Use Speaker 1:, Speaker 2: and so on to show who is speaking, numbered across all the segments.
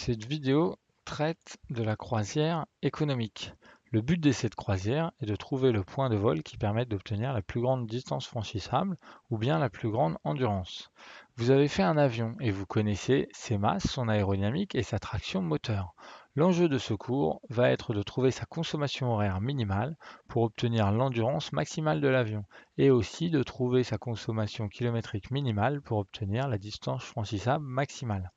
Speaker 1: Cette vidéo traite de la croisière économique. Le but d'essai de croisière est de trouver le point de vol qui permette d'obtenir la plus grande distance franchissable ou bien la plus grande endurance. Vous avez fait un avion et vous connaissez ses masses, son aérodynamique et sa traction moteur. L'enjeu de ce cours va être de trouver sa consommation horaire minimale pour obtenir l'endurance maximale de l'avion et aussi de trouver sa consommation kilométrique minimale pour obtenir la distance franchissable maximale.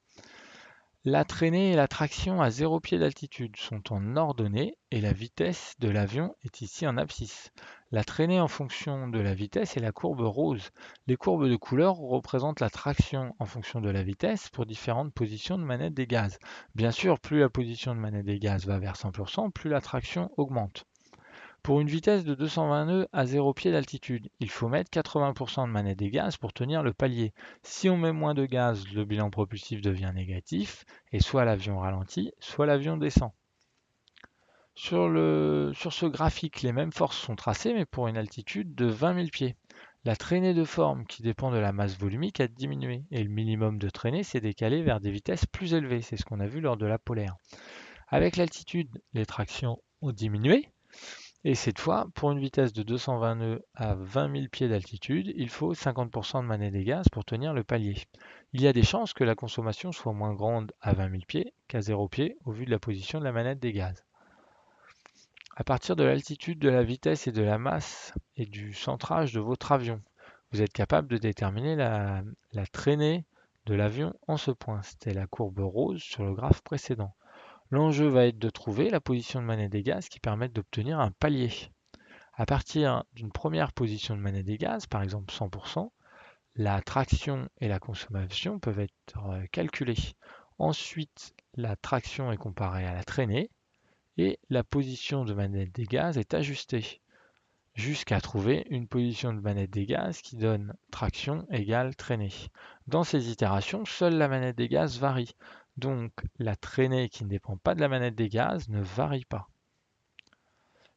Speaker 1: La traînée et la traction à 0 pied d'altitude sont en ordonnée et la vitesse de l'avion est ici en abscisse. La traînée en fonction de la vitesse est la courbe rose. Les courbes de couleur représentent la traction en fonction de la vitesse pour différentes positions de manette des gaz. Bien sûr, plus la position de manette des gaz va vers 100%, plus la traction augmente. Pour une vitesse de 220 nœuds à 0 pied d'altitude, il faut mettre 80% de manette des gaz pour tenir le palier. Si on met moins de gaz, le bilan propulsif devient négatif et soit l'avion ralentit, soit l'avion descend. Sur ce graphique, les mêmes forces sont tracées, mais pour une altitude de 20 000 pieds. La traînée de forme, qui dépend de la masse volumique, a diminué et le minimum de traînée s'est décalé vers des vitesses plus élevées. C'est ce qu'on a vu lors de la polaire. Avec l'altitude, les tractions ont diminué. Et cette fois, pour une vitesse de 220 nœuds à 20 000 pieds d'altitude, il faut 50% de manette des gaz pour tenir le palier. Il y a des chances que la consommation soit moins grande à 20 000 pieds qu'à 0 pied au vu de la position de la manette des gaz. À partir de l'altitude, de la vitesse et de la masse et du centrage de votre avion, vous êtes capable de déterminer la traînée de l'avion en ce point. C'était la courbe rose sur le graphe précédent. L'enjeu va être de trouver la position de manette des gaz qui permette d'obtenir un palier. À partir d'une première position de manette des gaz, par exemple 100%, la traction et la consommation peuvent être calculées. Ensuite, la traction est comparée à la traînée et la position de manette des gaz est ajustée jusqu'à trouver une position de manette des gaz qui donne traction égale traînée. Dans ces itérations, seule la manette des gaz varie. Donc la traînée qui ne dépend pas de la manette des gaz ne varie pas.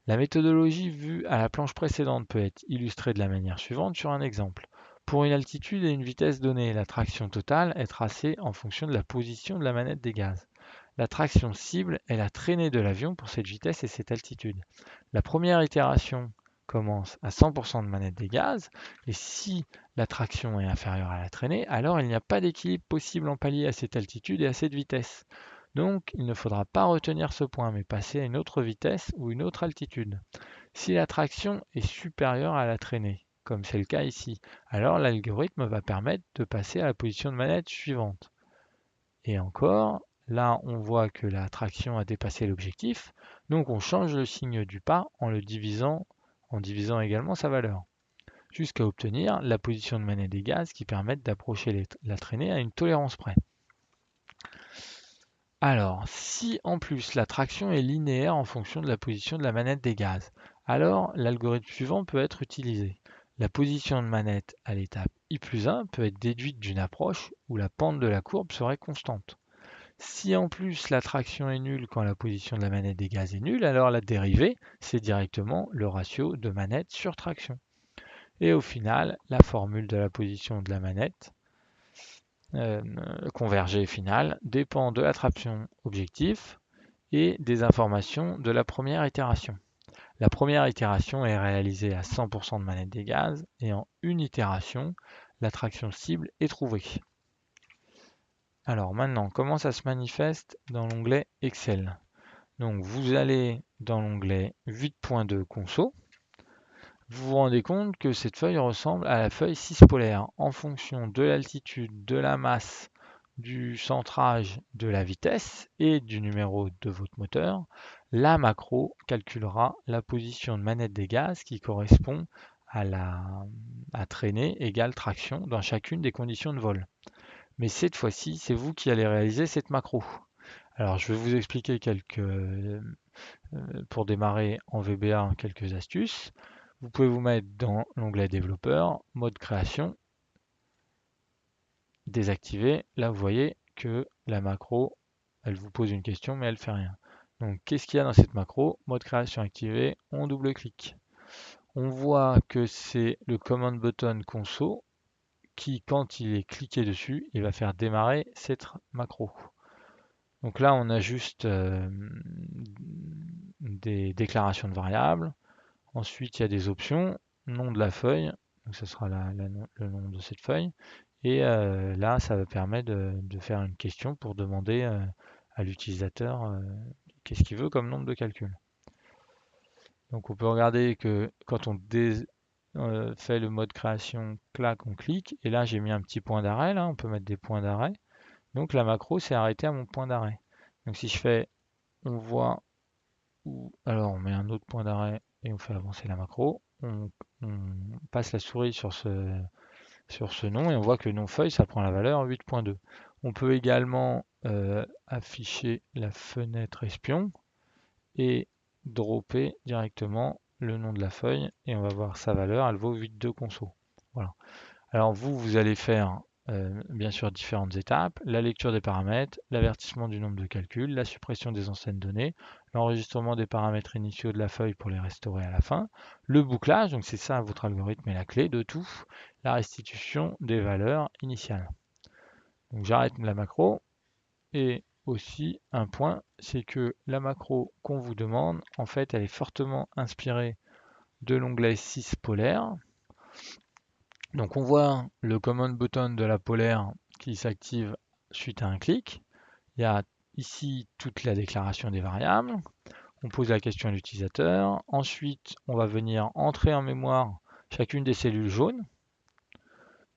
Speaker 1: La méthodologie vue à la planche précédente peut être illustrée de la manière suivante sur un exemple. Pour une altitude et une vitesse donnée, la traction totale est tracée en fonction de la position de la manette des gaz. La traction cible est la traînée de l'avion pour cette vitesse et cette altitude. La première itération commence à 100% de manette des gaz, et si la traction est inférieure à la traînée, alors il n'y a pas d'équilibre possible en palier à cette altitude et à cette vitesse. Donc il ne faudra pas retenir ce point, mais passer à une autre vitesse ou une autre altitude. Si la traction est supérieure à la traînée, comme c'est le cas ici, alors l'algorithme va permettre de passer à la position de manette suivante. Et encore, là on voit que la traction a dépassé l'objectif, donc on change le signe du pas en divisant également sa valeur, jusqu'à obtenir la position de manette des gaz qui permettent d'approcher la traînée à une tolérance près. Alors, si en plus la traction est linéaire en fonction de la position de la manette des gaz, alors l'algorithme suivant peut être utilisé. La position de manette à l'étape I plus 1 peut être déduite d'une approche où la pente de la courbe serait constante. Si en plus la traction est nulle quand la position de la manette des gaz est nulle, alors la dérivée, c'est directement le ratio de manette sur traction. Et au final, la formule de la position de la manette convergée finale dépend de la traction objectif et des informations de la première itération. La première itération est réalisée à 100% de manette des gaz et en une itération, la traction cible est trouvée. Alors maintenant, comment ça se manifeste dans l'onglet Excel? Donc vous allez dans l'onglet 8.2 Conso. Vous vous rendez compte que cette feuille ressemble à la feuille 6 polaire en fonction de l'altitude, de la masse, du centrage, de la vitesse et du numéro de votre moteur. La macro calculera la position de manette des gaz qui correspond à la traînée égale traction dans chacune des conditions de vol. Mais cette fois-ci, c'est vous qui allez réaliser cette macro. Alors, je vais vous expliquer pour démarrer en VBA quelques astuces. Vous pouvez vous mettre dans l'onglet développeur, mode création, désactiver. Là, vous voyez que la macro, elle vous pose une question, mais elle ne fait rien. Donc, qu'est-ce qu'il y a dans cette macro? Mode création activé, on double-clique. On voit que c'est le command button conso qui, quand il est cliqué dessus, il va faire démarrer cette macro. Donc là, on a juste des déclarations de variables. Ensuite, il y a des options, nom de la feuille, donc ce sera le nom de cette feuille. Et là, ça va permettre de faire une question pour demander à l'utilisateur qu'est-ce qu'il veut comme nombre de calcul. Donc on peut regarder que quand on fait le mode création, clac, on clique. Et là, j'ai mis un petit point d'arrêt. Là, on peut mettre des points d'arrêt. Donc la macro s'est arrêtée à mon point d'arrêt. Donc si je fais, on voit où, alors on met un autre point d'arrêt et on fait avancer la macro. On passe la souris sur ce nom et on voit que le nom feuille, ça prend la valeur 8.2. On peut également afficher la fenêtre espion et dropper directement le nom de la feuille et on va voir sa valeur, elle vaut 8.2 conso. Voilà. Alors vous allez faire bien sûr différentes étapes, la lecture des paramètres, l'avertissement du nombre de calculs, la suppression des anciennes données, l'enregistrement des paramètres initiaux de la feuille pour les restaurer à la fin, le bouclage, donc c'est ça votre algorithme est la clé de tout, la restitution des valeurs initiales. Donc j'arrête la macro et aussi un point, c'est que la macro qu'on vous demande, en fait, elle est fortement inspirée de l'onglet 6 polaire. Donc on voit le command button de la polaire qui s'active suite à un clic. Il y a ici toute la déclaration des variables. On pose la question à l'utilisateur. Ensuite, on va venir entrer en mémoire chacune des cellules jaunes.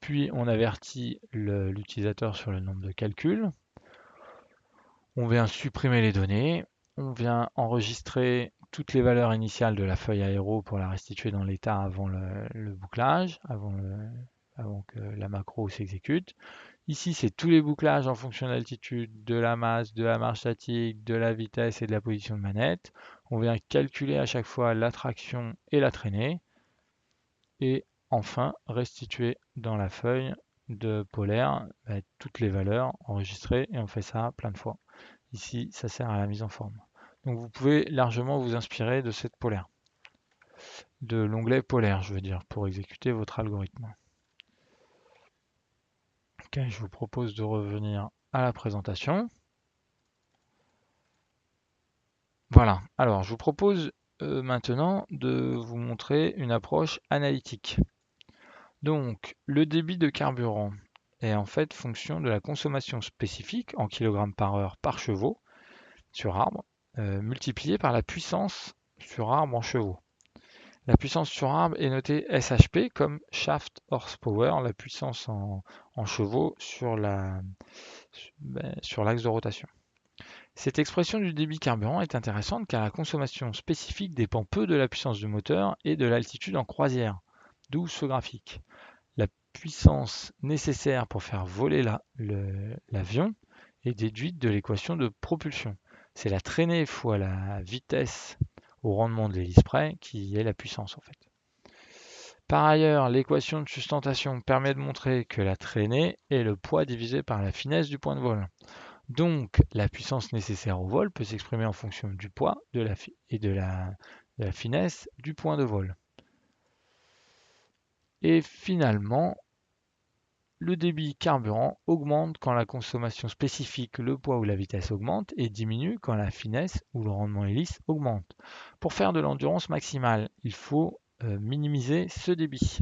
Speaker 1: Puis on avertit l'utilisateur sur le nombre de calculs. On vient supprimer les données. On vient enregistrer toutes les valeurs initiales de la feuille aéro pour la restituer dans l'état avant le bouclage, avant que la macro s'exécute. Ici, c'est tous les bouclages en fonction de l'altitude, de la masse, de la marge statique, de la vitesse et de la position de manette. On vient calculer à chaque fois la traction et la traînée. Et enfin, restituer dans la feuille de polaire toutes les valeurs enregistrées et on fait ça plein de fois. Ici, ça sert à la mise en forme. Donc vous pouvez largement vous inspirer de cette polaire, de l'onglet polaire, je veux dire, pour exécuter votre algorithme. Ok, je vous propose de revenir à la présentation. Voilà, alors je vous propose maintenant de vous montrer une approche analytique. Donc, le débit de carburant est en fait fonction de la consommation spécifique en kg par heure par chevaux sur arbre, multiplié par la puissance sur arbre en chevaux. La puissance sur arbre est notée SHP comme shaft horsepower, la puissance en chevaux sur l'axe de rotation. Cette expression du débit carburant est intéressante car la consommation spécifique dépend peu de la puissance du moteur et de l'altitude en croisière, d'où ce graphique. La puissance nécessaire pour faire voler l'avion est déduite de l'équation de propulsion. C'est la traînée fois la vitesse au rendement de l'hélice près qui est la puissance en fait. Par ailleurs, l'équation de sustentation permet de montrer que la traînée est le poids divisé par la finesse du point de vol. Donc, la puissance nécessaire au vol peut s'exprimer en fonction du poids et de la finesse du point de vol. Et finalement, le débit carburant augmente quand la consommation spécifique, le poids ou la vitesse augmente et diminue quand la finesse ou le rendement hélice augmente. Pour faire de l'endurance maximale, il faut minimiser ce débit.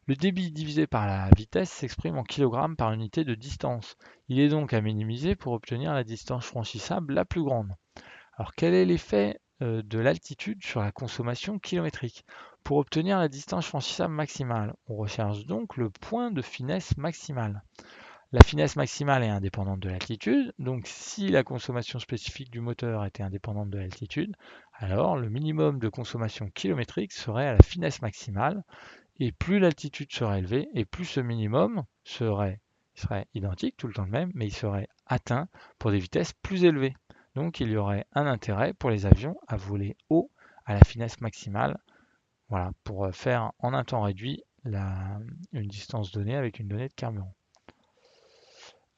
Speaker 1: Le débit divisé par la vitesse s'exprime en kg par unité de distance. Il est donc à minimiser pour obtenir la distance franchissable la plus grande. Alors quel est l'effet de l'altitude sur la consommation kilométrique? Pour obtenir la distance franchissable maximale, on recherche donc le point de finesse maximale. La finesse maximale est indépendante de l'altitude, donc si la consommation spécifique du moteur était indépendante de l'altitude, alors le minimum de consommation kilométrique serait à la finesse maximale, et plus l'altitude serait élevée, et plus ce minimum serait identique, tout le temps le même, mais il serait atteint pour des vitesses plus élevées. Donc il y aurait un intérêt pour les avions à voler haut à la finesse maximale, voilà, pour faire en un temps réduit une distance donnée avec une donnée de carburant.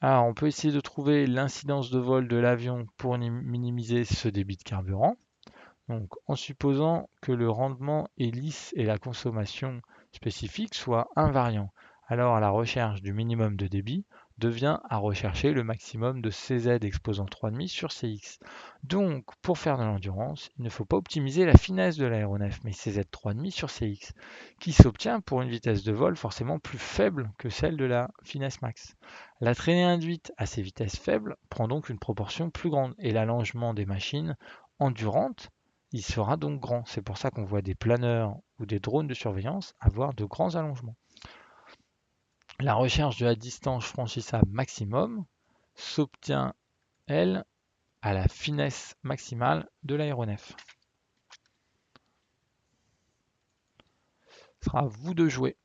Speaker 1: Alors on peut essayer de trouver l'incidence de vol de l'avion pour minimiser ce débit de carburant. Donc en supposant que le rendement hélice et la consommation spécifique soient invariants, alors à la recherche du minimum de débit, devient à rechercher le maximum de CZ exposant 3,5 sur CX. Donc, pour faire de l'endurance, il ne faut pas optimiser la finesse de l'aéronef, mais CZ 3,5 sur CX, qui s'obtient pour une vitesse de vol forcément plus faible que celle de la finesse max. La traînée induite à ces vitesses faibles prend donc une proportion plus grande, et l'allongement des machines endurantes, il sera donc grand. C'est pour ça qu'on voit des planeurs ou des drones de surveillance avoir de grands allongements. La recherche de la distance franchissable maximum s'obtient, elle, à la finesse maximale de l'aéronef. Ce sera à vous de jouer.